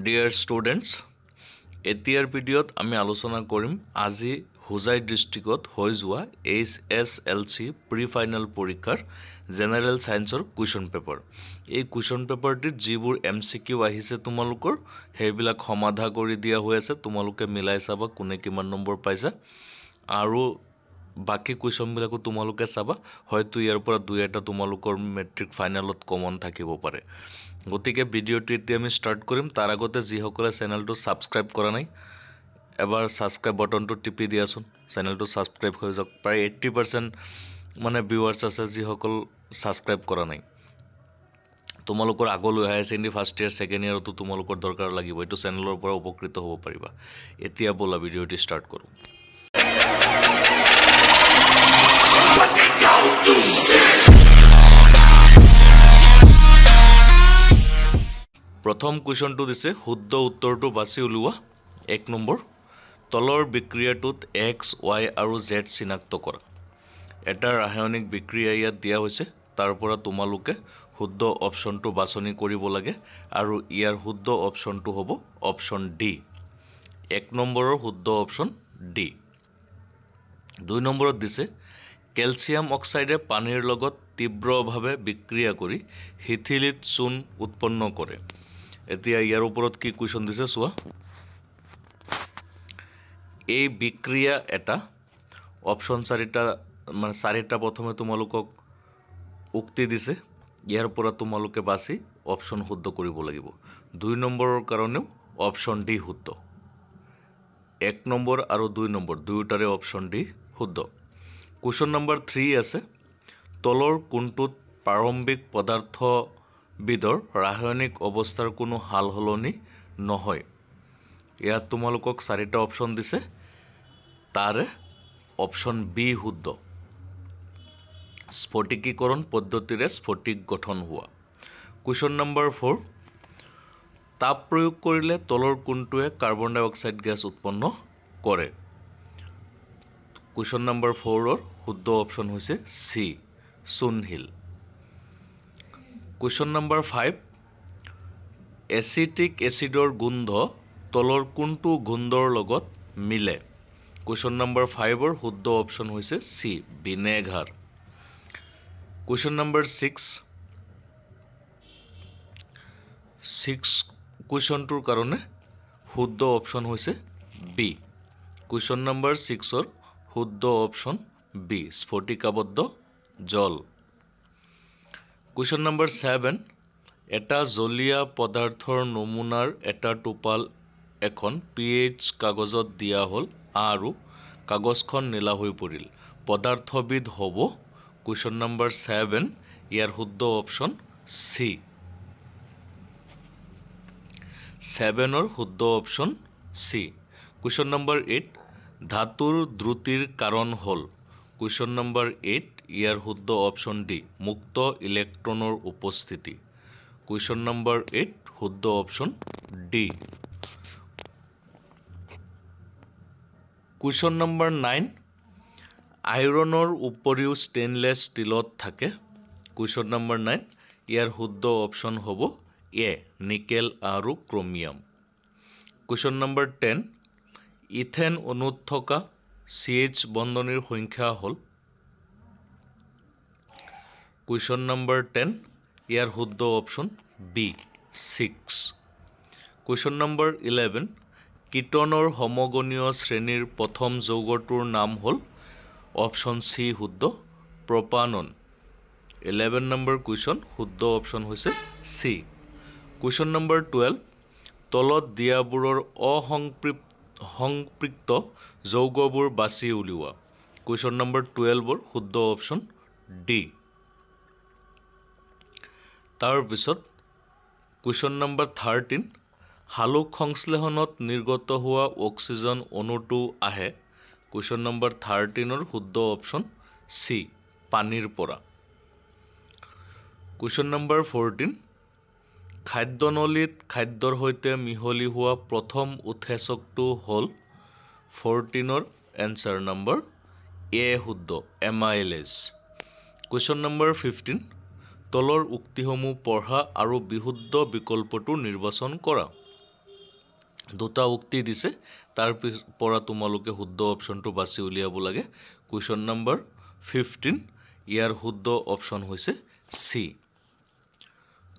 Dear students, এতিয়াৰ ভিডিঅ'ত আমি আলোচনা কৰিম আজি হোজাই ডিষ্ট্ৰিক্টত হৈ যোৱা HSLC প্ৰি ফাইনেল পৰীক্ষাৰ জেনেৰেল সায়েন্সৰ কুৱেশ্যন পেপাৰ। এই কুৱেশ্যন পেপাৰটিত যিবোৰ MCQ আহিছে তোমালোকৰ সেইবিলাক সমাধা কৰি দিয়া হৈ আছে। তোমালোকে মিলাই চাবা কোনে কিমান নম্বৰ পাইছে আৰু বাকি কুৱেশ্যনবিলাকো তোমালোকে চাবা, হয়তো ইয়াৰ পৰা দুই এটা তোমালোকৰ মেট্ৰিক ফাইনেলত কমন থাকিব পাৰে। গতিকে ভিডিঅ'টো এতিয়া আমি ষ্টাৰ্ট কৰিম। তাৰ আগতে যিসকলে চেনেলটো ছাবস্ক্ৰাইব কৰা নাই এবাৰ ছাবস্ক্ৰাইব বটনটো টিপি দিয়াচোন, চেনেলটো ছাবস্ক্ৰাইব হৈ যাওক। প্ৰায় 80% মানে ভিউৱাৰ্ছ আছে যিসকল ছাবস্ক্ৰাইব কৰা নাই। তোমালোকৰ আগলৈ higher secondary first year second ইয়াৰতো তোমালোকৰ দৰকাৰ লাগিব, এইটো চেনেলৰ পৰা উপকৃত হ'ব পাৰিবা। এতিয়া ব'লা ভিডিঅ'টি ষ্টাৰ্ট কৰোঁ। প্ৰথম কুৱেশ্যনটো দিছে শুদ্ধ উত্তৰটো বাছি উলিওৱা। 1 নম্বৰ, তলৰ বিক্ৰিয়াটোত X, Y আৰু Z চিনাক্ত কৰা। এটা ৰাসায়নিক বিক্ৰিয়া ইয়াত দিয়া হৈছে, তাৰ পৰা তোমালোকে শুদ্ধ অপশ্যনটো বাছনি কৰিব লাগে আৰু ইয়াৰ শুদ্ধ অপশ্যনটো হ'ব অপশ্যন ডি। 1 নম্বৰৰ শুদ্ধ অপশ্যন ডি। 2 নম্বৰত দিছে কেলছিয়াম অক্সাইডে পানীৰ লগত তীব্ৰভাৱে বিক্ৰিয়া কৰি হিথিলিত চূণ উৎপন্ন কৰে। এতিয়া ইয়াৰ ওপৰত কি কুৱেশ্যন দিছে চোৱা। এই বিক্ৰিয়া এটা অপশ্যন চাৰিটা প্ৰথমে তোমালোকক উক্তি দিছে, ইয়াৰ পৰা তোমালোকে বাছি অপশ্যন শুদ্ধ কৰিব লাগিব। 2 নম্বৰৰ কাৰণেও অপশ্যন ডি শুদ্ধ। 1 নম্বৰ আৰু 2 নম্বৰ দুয়োটাৰে অপশ্যন ডি শুদ্ধ। কুৱেশ্যন নম্বৰ 3 আছে, তলৰ কোনটোত প্ৰাৰম্ভিক পদাৰ্থবিধৰ ৰাসায়নিক অৱস্থাৰ কোনো সাল সলনি নহয়। ইয়াত তোমালোকক 4টা অপশ্যন দিছে, তাৰে অপশ্যন বি শুদ্ধ। স্ফটিকীকৰণ পদ্ধতিৰে স্ফটিক গঠন হোৱা। কুৱেশ্যন নম্বৰ 4, তাপ প্ৰয়োগ কৰিলে তলৰ কোনটোৱে কাৰ্বন ডাই অক্সাইড গেছ উৎপন্ন কৰে। কুৱেশ্যন নম্বৰ 4ৰ শুদ্ধ অপশ্যন হৈছে চি, চূণশিল। কুৱেশ্যন নম্বৰ 5, এচিটিক এচিডৰ গোন্ধ তলৰ কোনটো গোন্ধৰ লগত মিলে। কুৱেশ্যন নম্বৰ 5ৰ শুদ্ধ অপশ্যন হৈছে চি, ভিনেগাৰ। কুৱেশ্যন নম্বৰ 6 কুৱেশ্যনটোৰ কাৰণে শুদ্ধ অপশ্যন হৈছে বি। কুৱেশ্যন নম্বৰ 6ৰ শুদ্ধ অপশ্যন বি, স্ফটিকাবদ্ধ জল। কুৱেশ্যন নম্বৰ 7, এটা জলীয়া পদাৰ্থৰ নমুনাৰ এটা টোপাল এখন PH কাগজত দিয়া হ'ল আৰু কাগজখন নীলা হৈ পৰিল, পদাৰ্থবিধ হ'ব। কুৱেশ্যন নম্বৰ 7, ইয়াৰ শুদ্ধ অপশ্যন চি, 7ৰ শুদ্ধ অপশ্যন চি। কুৱেশ্যন নম্বৰ 8, ধাতুৰ দ্ৰুতিৰ কাৰণ হ'ল। কুৱেশ্যন নম্বৰ 8, ইয়াৰ শুদ্ধ অপশ্যন ডি, মুক্ত ইলেক্ট্ৰনৰ উপস্থিতি। কুৱেশ্যন নম্বৰ 8 শুদ্ধ অপশ্যন ডি। কুৱেশ্যন নম্বৰ 9, আইৰণৰ উপৰিও ষ্টেইনলেছ ষ্টীলত থাকে। কুৱেশ্যন নম্বৰ 9, ইয়াৰ শুদ্ধ অপশ্যন হ'ব এ, নিকেল আৰু ক্ৰমিয়াম। কুৱেশ্যন নম্বৰ 10, ইথেন অণুত থকা CH বন্ধনীৰ সংখ্যা হ'ল। কুৱেশ্যন নম্বৰ 10, ইয়াৰ শুদ্ধ অপশ্যন বি, 6। কুৱেশ্যন নম্বৰ 11, কীটনৰ সমগণীয় শ্ৰেণীৰ প্ৰথম যৌগটোৰ নাম হ'ল। অপশ্যন চি শুদ্ধ, প্ৰপানন। 11 নম্বৰ কুৱেশ্যন, শুদ্ধ অপশ্যন হৈছে চি। কুৱেশ্যন নম্বৰ 12, তলত দিয়াবোৰৰ অসংপৃক্ত যৌগবোৰ বাছি উলিওৱা। কুৱেশ্যন নম্বৰ 12ৰ শুদ্ধ অপশ্যন ডি। তাৰপিছত কুৱেশ্যন নম্বৰ 13, হালুক সংশ্লেষণত নিৰ্গত হোৱা অক্সিজেন অণুটো আহে। কুৱেশ্যন নম্বৰ 13ৰ শুদ্ধ অপশ্যন চি, পানীৰ পৰা। কুৱেশ্যন নম্বৰ 14, খাদ্যনলীত খাদ্যৰ সৈতে মিহলি হোৱা প্ৰথম উৎসেচকটো হ'ল। 14ৰ এনচাৰ নম্বৰ এ শুদ্ধ, এমাইলেজ। কুৱেশ্যন নম্বৰ 15, তলৰ উক্তিসমূহ পঢ়া আৰু বিশুদ্ধ বিকল্পটো নিৰ্বাচন কৰা। দুটা উক্তি দিছে তাৰ পৰা তোমালোকে শুদ্ধ অপশ্যনটো বাছি উলিয়াব লাগে কুৱেশ্যন নম্বৰ 15 ইয়াৰ শুদ্ধ অপশ্যন হৈছে সি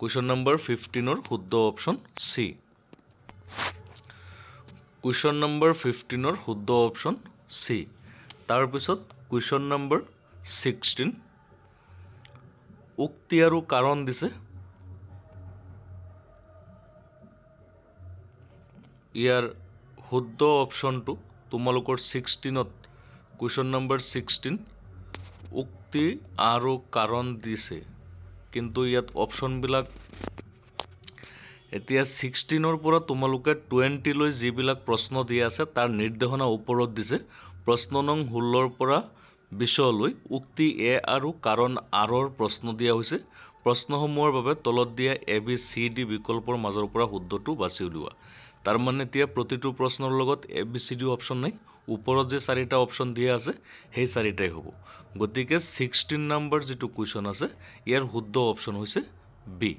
কুৱেশ্যন নম্বৰ 15 ৰ শুদ্ধ অপশ্যন সি কুৱেশ্যন নম্বৰ 15 ৰ শুদ্ধ অপশ্যন সি তাৰ পিছত কুৱেশ্যন নম্বৰ 16 উক্তি আৰু কাৰণ দিছে ইয়াৰ শুদ্ধ অপশ্যনটো তোমালোকৰ 16ত কুৱেশ্যন নম্বৰ 16 উক্তি আৰু কাৰণ দিছে কিন্তু ইয়াত অপশ্যনবিলাক এতিয়া 16ৰ পৰা তোমালোকে 20 লৈ যিবিলাক প্ৰশ্ন দিয়া আছে তাৰ নিৰ্দেশনা ওপৰত দিছে প্ৰশ্ন নং 16ৰ পৰা 20 লৈ উক্তি এ আৰু কাৰণ আৰৰ প্ৰশ্ন দিয়া হৈছে প্ৰশ্নসমূহৰ বাবে তলত দিয়া এ বি চি ডি বিকল্পৰ মাজৰ পৰা শুদ্ধটো বাছি উলিওৱা তাৰ মানে এতিয়া প্ৰতিটো প্ৰশ্নৰ লগত A B C D option নাই ওপৰত যে চাৰিটা অপশ্যন দিয়া আছে সেই চাৰিটাই হ'ব গতিকে 16 নম্বৰ যেটো কুৱেশ্যন আছে ইয়াৰ শুদ্ধ অপশ্যন হৈছে বি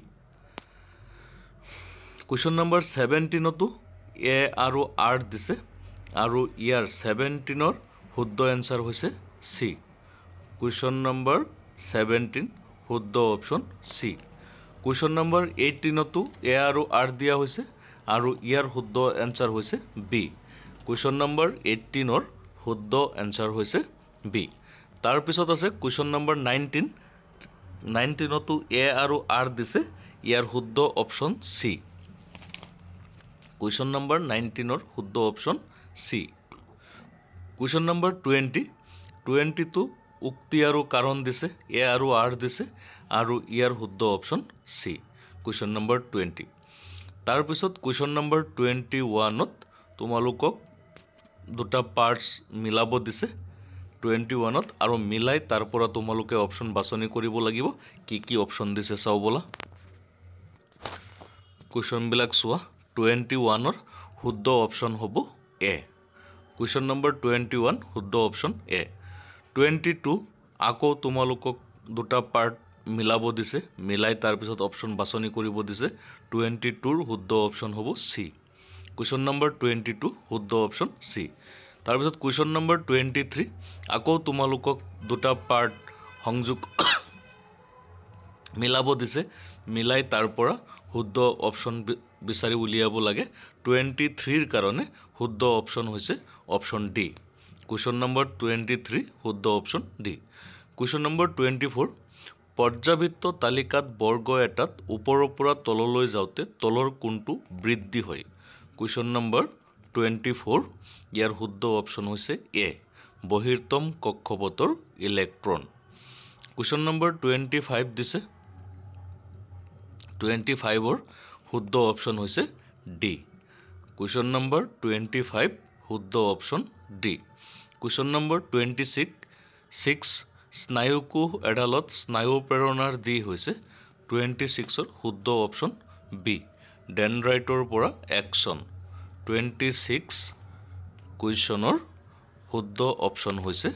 কুৱেশ্যন নম্বৰ 17তো এ আৰু আৰ দিছে আৰু ইয়াৰ 17ৰ শুদ্ধ এনসাৰ হৈছে সি কুৱেশ্যন নম্বৰ 17 শুদ্ধ অপশ্যন সি কুৱেশ্যন নম্বৰ 18তো এ আৰু আৰ দিয়া হৈছে আৰু ইয়াৰ শুদ্ধ এনসাৰ হৈছে বি কুৱেশ্যন নম্বৰ 18ৰ শুদ্ধ এনসাৰ হৈছে বি তাৰ পিছত আছে কুৱেশ্যন নম্বৰ 19তো এ আৰু আৰ দিছে ইয়াৰ শুদ্ধ অপশ্যন সি কুৱেশ্যন নম্বৰ 19ৰ শুদ্ধ অপশ্যন সি কুৱেশ্যন নম্বৰ 20তো উক্তি আৰু কাৰণ দিছে এ আৰু আৰ দিছে আৰু ইয়াৰ শুদ্ধ অপশ্যন সি কুৱেশ্যন নম্বৰ 20 তাৰ পিছত কুৱেশ্যন নম্বৰ 21ত তোমালোকক দুটা পাৰ্টস মিলাব দিছে 21ত আৰু মিলাই তাৰ পৰা তোমালোকে অপশ্যন বাছনি কৰিব লাগিব কি অপশ্যন দিছে চাও বলা কুৱেশ্যন বিলাক চোৱা 21ৰ শুদ্ধ অপশ্যন হ'ব এ কুৱেশ্যন নম্বৰ 21 শুদ্ধ অপশ্যন এ 22 আকৌ তোমালোকক দুটা পাৰ্ট মিলাব দিছে মিলাই তাৰ পিছত অপশ্যন বাছনি কৰিব দিছে 22ৰ শুদ্ধ অপশ্যন হ'ব সি কুৱেশ্যন নম্বৰ 22 শুদ্ধ অপশ্যন সি তাৰ পিছত কুৱেশ্যন নম্বৰ 23 আকৌ তোমালোকক দুটা পাৰ্ট সংযোগ মিলাব দিছে মিলাই তাৰ পৰা শুদ্ধ অপশ্যন বিচাৰি উলিয়াব লাগে 23ৰ কাৰণে শুদ্ধ অপশ্যন হৈছে অপশ্যন ডি কুৱেশ্যন নম্বৰ 23 শুদ্ধ অপশ্যন ডি কুৱেশ্যন নম্বৰ 24 পৰ্যাবৃত্ত তালিকাত বৰ্গ এটাত ওপৰৰ পৰা তললৈ যাওঁতে তলৰ কোণটো বৃদ্ধি হয় কুৱেশ্যন নম্বৰ 24 ইয়াৰ শুদ্ধ অপশ্যন হৈছে এ বহিৰ্তম কক্ষপথৰ ইলেক্ট্ৰন কুৱেশ্যন নম্বৰ 25 দিছে 25ৰ শুদ্ধ অপশ্যন হৈছে ডি কুৱেশ্যন নম্বৰ 25 শুদ্ধ অপশ্যন ডি কুৱেশ্যন নম্বৰ 26 স্নায়ুকোষ এডালত স্নায়ু প্ৰেৰণাৰ দি হৈছে 26ৰ শুদ্ধ অপশ্যন বি ডেনড্ৰাইটৰ পৰা একচন 26 কুৱেশ্যনৰ শুদ্ধ অপশ্যন হৈছে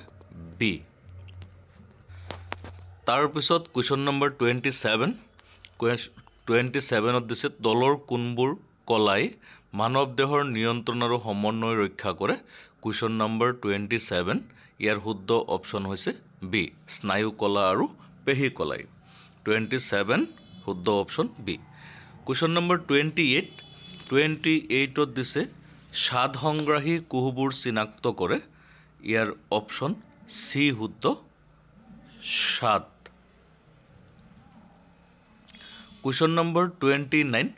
বি তাৰ পিছত কুৱেশ্যন নম্বৰ 27ত দিছে তলৰ কোনবোৰ কলাই মানৱ দেহৰ নিয়ন্ত্ৰণ আৰু সমন্বয় ৰক্ষা কৰে কুৱেশ্যন নম্বৰ 27 ইয়াৰ শুদ্ধ অপশ্যন হৈছে বি স্নায়ু কলা আৰু পেশী কলাই 27 শুদ্ধ অপশ্যন বি কুৱেশ্যন নম্বৰ 28ত দিছে স্বাদ সংগ্ৰাহী কোষবোৰ চিনাক্ত কৰে ইয়াৰ অপশ্যন সি শুদ্ধ স্বাদ কুৱেশ্যন নম্বৰ 29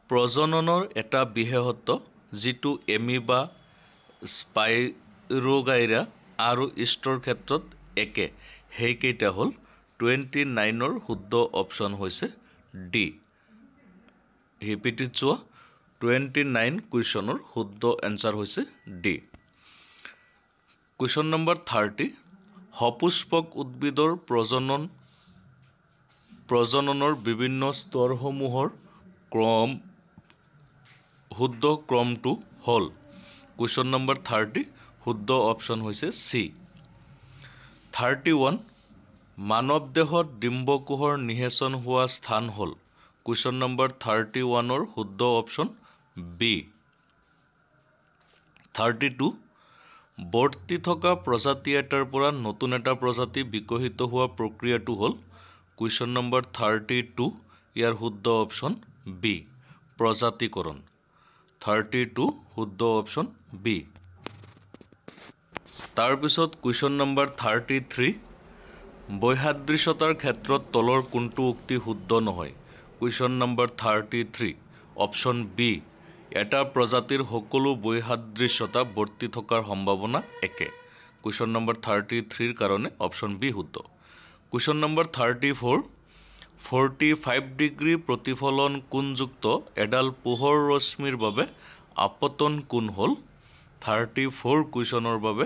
প্ৰজননৰ এটা বিশেষত্ব যিটো এমিবা স্পাইৰোগাইৰা আৰু ইষ্টৰ ক্ষেত্ৰত একে সেইকেইটা হ'ল 29ৰ শুদ্ধ অপশ্যন হৈছে ডি ৰিপিটেড চোৱা 29 কুৱেশ্যনৰ শুদ্ধ এনসাৰ হৈছে ডি কুৱেশ্যন নম্বৰ 30 সপুষ্পক উদ্ভিদৰ প্ৰজননৰ বিভিন্ন স্তৰসমূহৰ শুদ্ধ ক্ৰমটো হ'ল কুৱেশ্যন নম্বৰ 30 শুদ্ধ অপশ্যন হৈছে চি 31 মানৱ দেহত ডিম্বকোষৰ নিষেচন হোৱা স্থান হ'ল কুৱেশ্যন নম্বৰ 31ৰ শুদ্ধ অপশ্যন বি 32 বৰ্তি থকা প্ৰজাতি এটাৰ পৰা নতুন এটা প্ৰজাতি বিকশিত হোৱা প্ৰক্ৰিয়াটো হ'ল কুৱেশ্যন নম্বৰ 32 ইয়াৰ শুদ্ধ অপশ্যন বি প্ৰজাতিকৰণ 32 শুদ্ধ অপশ্যন বি তাৰপিছত কুৱেশ্যন নম্বৰ 33 বৈসাদৃশ্যতাৰ ক্ষেত্ৰত তলৰ কোনটো উক্তি শুদ্ধ নহয় কুৱেশ্যন নম্বৰ 33 অপশ্যন বি এটা প্ৰজাতিৰ সকলো বৈসাদৃশ্যতা বৰ্তি থকাৰ সম্ভাৱনা একে কুৱেশ্যন নম্বৰ 33 কাৰণে অপশ্যন বি শুদ্ধ কুৱেশ্যন নম্বৰ 34 45 ডিগ্ৰী প্ৰতিফলন কোণযুক্ত এডাল পোহৰ ৰশ্মিৰ বাবে আপতন কোণ হ'ল 34 কুৱেশ্যনৰ বাবে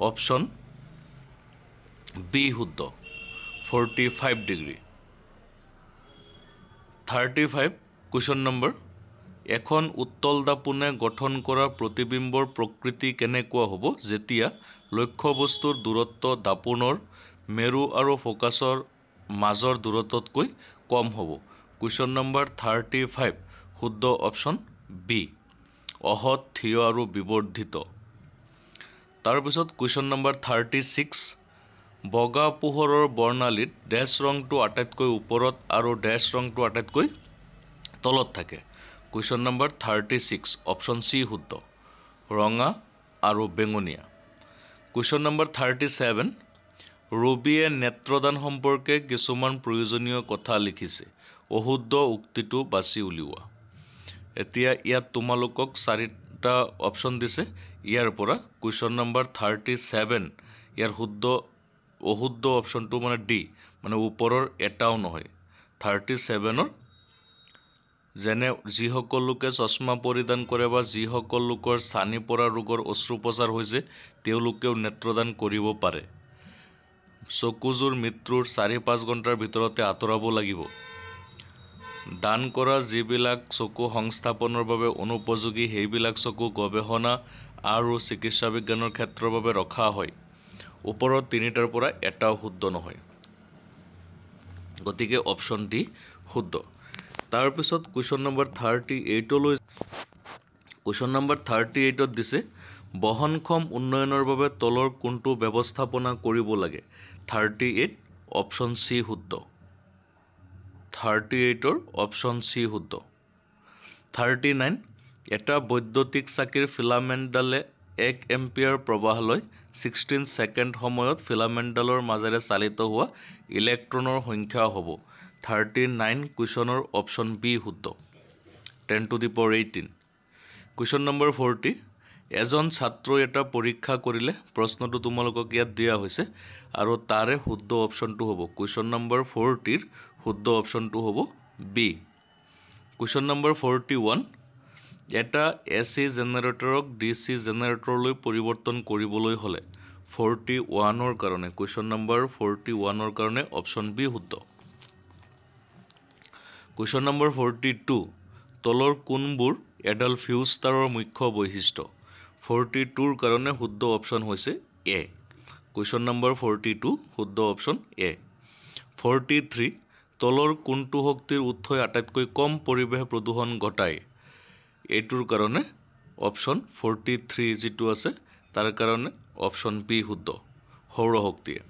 অপশ্যন বি শুদ্ধ 45 ডিগ্ৰী 35 কুৱেশ্যন নম্বৰ এখন উত্তল দাপোনে গঠন কৰা প্ৰতিবিম্বৰ প্ৰকৃতি কেনেকুৱা হ'ব যেতিয়া লক্ষ্যবস্তুৰ দূৰত্ব দাপোনৰ মেৰু আৰু ফোকাছৰ মাজৰ দূৰত্বতকৈ কম হ'ব কুৱেশ্যন নম্বৰ 35 শুদ্ধ অপশ্যন বি অহত থিয় আৰু বিবৰ্ধিত তাৰপিছত কুৱেশ্যন নম্বৰ 36 বগা পোহৰৰ বৰ্ণালীত ডেছ ৰংটো আটাইতকৈ ওপৰত আৰু ডেছ ৰংটো আটাইতকৈ তলত থাকে কুৱেশ্যন নম্বৰ 36 অপশ্যন চি শুদ্ধ ৰঙা আৰু বেঙুনীয়া কুৱেশ্যন নম্বৰ 37 ৰবিয়ে নেত্ৰদান সম্পৰ্কে কিছুমান প্ৰয়োজনীয় কথা লিখিছে অশুদ্ধ উক্তিটো বাছি উলিওৱা এতিয়া ইয়াত তোমালোকক 4টা অপশ্যন দিছে ইয়াৰ পৰা কুৱেশ্যন নম্বৰ 37 ইয়াৰ অশুদ্ধ অপশ্যনটো মানে ডি মানে ওপৰৰ এটাও নহয় 37ৰ যেনে যিসকল লোকে চশমা পৰিধান কৰে বা যিসকল লোকৰ ছানি পৰা ৰোগৰ অস্ত্ৰোপচাৰ হৈছে তেওঁলোকেও নেত্ৰদান কৰিব পাৰে চকুযোৰ মৃত্যুৰ 4-5 ঘণ্টাৰ ভিতৰতে আঁতৰাব লাগিব দান কৰা যিবিলাক চকু সংস্থাপনৰ বাবে অনুপযোগী সেইবিলাক চকু গৱেষণা আৰু চিকিৎসা বিজ্ঞানৰ ক্ষেত্ৰৰ বাবে ৰখা হয় ওপৰৰ 3টাৰ পৰা এটাও শুদ্ধ নহয় গতিকে অপশ্যন ডি শুদ্ধ তাৰপিছত কুৱেশ্যন নম্বৰ 38লৈ কুৱেশ্যন নম্বৰ 38ত দিছে বহনক্ষম উন্নয়নৰ বাবে তলৰ কোনটো ব্যৱস্থাপনা কৰিব লাগে 38 অপশ্যন চি শুদ্ধ 38ৰ অপশ্যন চি শুদ্ধ 39 এটা বৈদ্যুতিক চাকিৰ ফিলামেণ্টডালে 1 এম্পিয়াৰ প্ৰবাহ লয় 16 ছেকেণ্ড সময়ত ফিলামেণ্টডালৰ মাজেৰে চালিত হোৱা ইলেক্ট্ৰনৰ সংখ্যা হ'ব 39 কুৱেশ্যনৰ অপশ্যন বি শুদ্ধ 10 to the power 18 question number 40 এজন ছাত্ৰই এটা পৰীক্ষা কৰিলে প্ৰশ্নটো তোমালোকক ইয়াত দিয়া হৈছে আৰু তাৰে শুদ্ধ অপশ্যনটো হ'ব কুৱেশ্যন নম্বৰ 40ৰ শুদ্ধ অপশ্যনটো হ'ব বি কুৱেশ্যন নম্বৰ 41 এটা এচি জেনেৰেটৰক ডিচি জেনেৰেটৰলৈ পৰিৱৰ্তন কৰিবলৈ হ'লে 41ৰ কাৰণে কুৱেশ্যন নম্বৰ 41ৰ কাৰণে অপশ্যন বি শুদ্ধ কুৱেশ্যন নম্বৰ 42 তলৰ কোনবোৰ এডাল ফিউজ তাৰৰ মুখ্য বৈশিষ্ট্য 42ৰ কাৰণে শুদ্ধ অপশ্যন হৈছে এ কুৱেশ্যন নম্বৰ 42 শুদ্ধ অপশ্যন এ 43 তলৰ কোনটো শক্তিৰ উৎসই আটাইতকৈ কম পৰিৱেশ প্ৰদূষণ ঘটায় এইটোৰ কাৰণে অপশ্যন 43 যিটো আছে তাৰ কাৰণে অপশ্যন বি শুদ্ধ সৌৰ শক্তিয়ে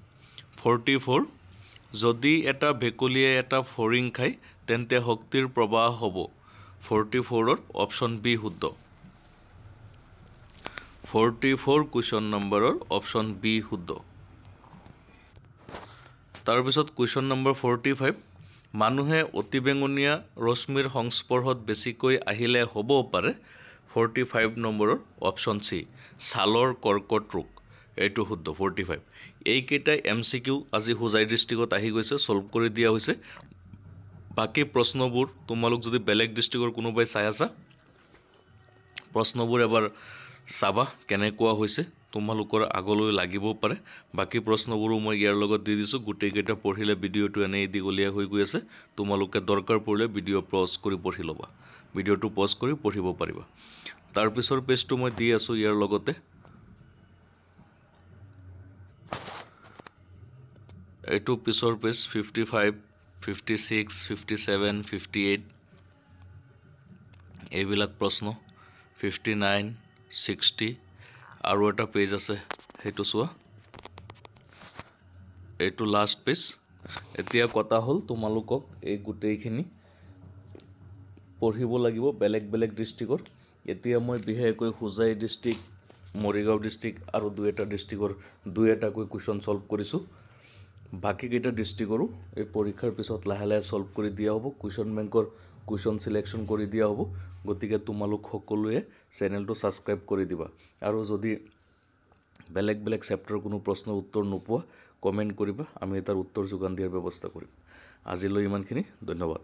44 যদি এটা ভেকুলীয়ে এটা ফৰিং খায় তেন্তে শক্তিৰ প্ৰবাহ হ'ব 44ৰ অপশ্যন বি শুদ্ধ 44 কুৱেশ্যন নম্বৰৰ অপশ্যন বি শুদ্ধ তাৰপিছত কুৱেশ্যন নম্বৰ 45 মানুহে অতিবেঙুনীয়া ৰশ্মিৰ সংস্পৰ্শত বেছিকৈ আহিলে হ'ব পাৰে 45 নম্বৰৰ অপশ্যন চি ছালৰ কৰ্কট ৰোগ এইটো শুদ্ধ 45 এইকেইটাই MCQ আজি হোজাই ডিষ্ট্ৰিক্টত আহি গৈছে সলভ কৰি দিয়া হৈছে বাকি প্ৰশ্নবোৰ তোমালোক যদি বেলেগ ডিষ্ট্ৰিক্টৰ কোনোবাই চাই আছা প্ৰশ্নবোৰ এবাৰ চাবা কেনেকুৱা হৈছে তোমালোকৰ আগলৈ লাগিব পাৰে বাকি প্ৰশ্নবোৰো মই ইয়াৰ লগত দি দিছো গুটেইকেইটা পঢ়িলে ভিডিওটো এনেই দীঘলীয়া হৈ গৈ আছে তোমালোকে দৰকাৰ পৰিলে ভিডিও পজ কৰি পঢ়ি ল'বা ভিডিওটো পজ কৰি পঢ়িব পাৰিবা তাৰ পিছৰ পেজটো মই দি আছো ইয়াৰ লগতে এইটো পিছৰ পেজ 55 56 57 58 এইবিলাক প্ৰশ্ন 59 60 আৰু এটা পেজ আছে সেইটো চোৱা এইটো লাষ্ট পেজ এতিয়া কথা হ'ল তোমালোকক এই গোটেইখিনি পঢ়িব লাগিব বেলেগ বেলেগ ডিষ্ট্ৰিক্টৰ এতিয়া মই বিশেষকৈ হোজাই ডিষ্ট্ৰিক্ট মৰিগাঁও ডিষ্ট্ৰিক্ট আৰু দুই এটা ডিষ্ট্ৰিক্টৰ দুই এটাকৈ কুৱেশ্যন সলভ কৰিছোঁ বাকী কেইটা ডিষ্ট্ৰিক্টৰো এই পৰীক্ষাৰ পিছত লাহে লাহে সলভ কৰি দিয়া হ'ব কুৱেশ্যন বেংকৰ কুৱেশ্যন সিলেকশ্যন কৰি দিয়া হ'ব গতিকে তোমালোক সকলোৱে চেনেলটো সাবস্ক্ৰাইব কৰি দিবা আৰু যদি বেলেগ বেলেগ চেপ্টাৰৰ কোনো প্ৰশ্নৰ উত্তৰ নোপোৱা কমেন্ট কৰিবা আমি তাৰ উত্তৰ যোগান দিয়াৰ ব্যৱস্থা কৰিম আজিলৈ ইমানখিনি ধন্যবাদ